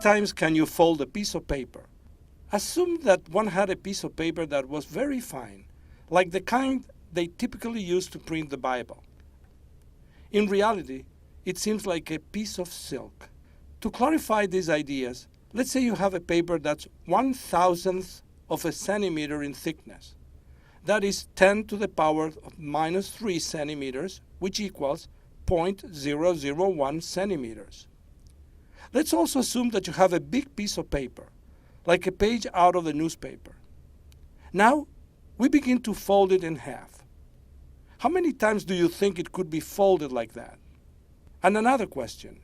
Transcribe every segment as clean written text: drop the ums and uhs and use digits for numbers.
times can you fold a piece of paper? Assume that one had a piece of paper that was very fine, like the kind they typically use to print the Bible. In reality, it seems like a piece of silk. To clarify these ideas, let's say you have a paper that's 1/1000th of a centimeter in thickness. That is 10 to the power of minus 3 centimeters, which equals 0.001 centimeters. Let's also assume that you have a big piece of paper, like a page out of the newspaper. Now, we begin to fold it in half. How many times do you think it could be folded like that? And another question.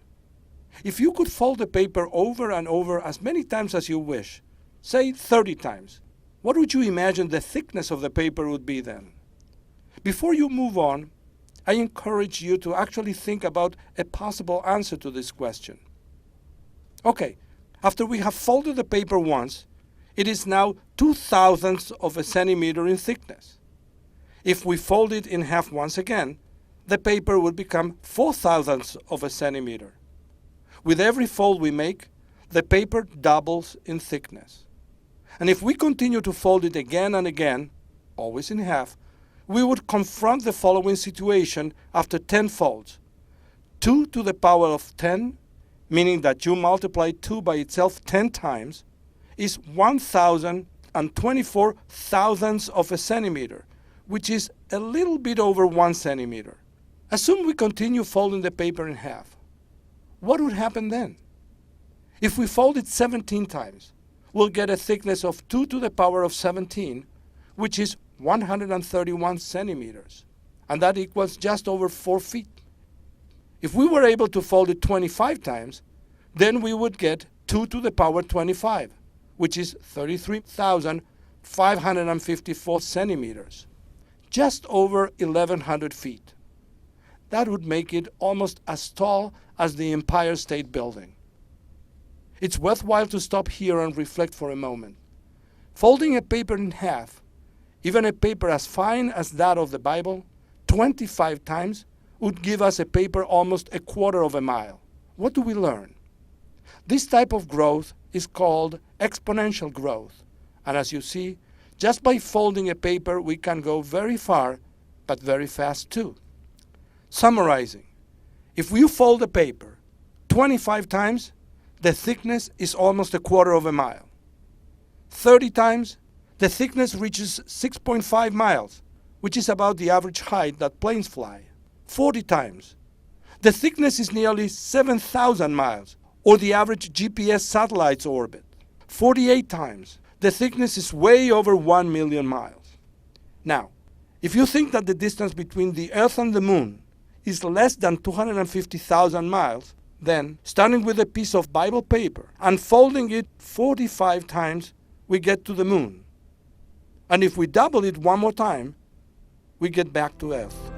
If you could fold the paper over and over as many times as you wish, say 30 times, what would you imagine the thickness of the paper would be then? Before you move on, I encourage you to actually think about a possible answer to this question. Okay, after we have folded the paper once, it is now 2/1000ths of a centimeter in thickness. If we fold it in half once again, the paper would become 4/1000ths of a centimeter. With every fold we make, the paper doubles in thickness. And if we continue to fold it again and again, always in half, we would confront the following situation after 10 folds. 2 to the power of 10, meaning that you multiply 2 by itself 10 times, is 1,024,000ths of a centimeter, which is a little bit over 1 centimeter. Assume we continue folding the paper in half. What would happen then? If we fold it 17 times, we'll get a thickness of 2 to the power of 17, which is 131 centimeters, and that equals just over 4 feet. If we were able to fold it 25 times, then we would get 2 to the power 25, which is 33,554 centimeters, just over 1,100 feet. That would make it almost as tall as the Empire State Building. It's worthwhile to stop here and reflect for a moment. Folding a paper in half, even a paper as fine as that of the Bible, 25 times would give us a paper almost a quarter of a mile. What do we learn? This type of growth is called exponential growth. And as you see, just by folding a paper, we can go very far, but very fast too. Summarizing, if you fold a paper 25 times, the thickness is almost a quarter of a mile. 30 times, the thickness reaches 6.5 miles, which is about the average height that planes fly. 40 times, the thickness is nearly 7,000 miles, or the average GPS satellite's orbit. 48 times, the thickness is way over 1 million miles. Now, if you think that the distance between the Earth and the Moon is less than 250,000 miles, then, starting with a piece of Bible paper and folding it 45 times, we get to the Moon. And if we double it one more time, we get back to Earth.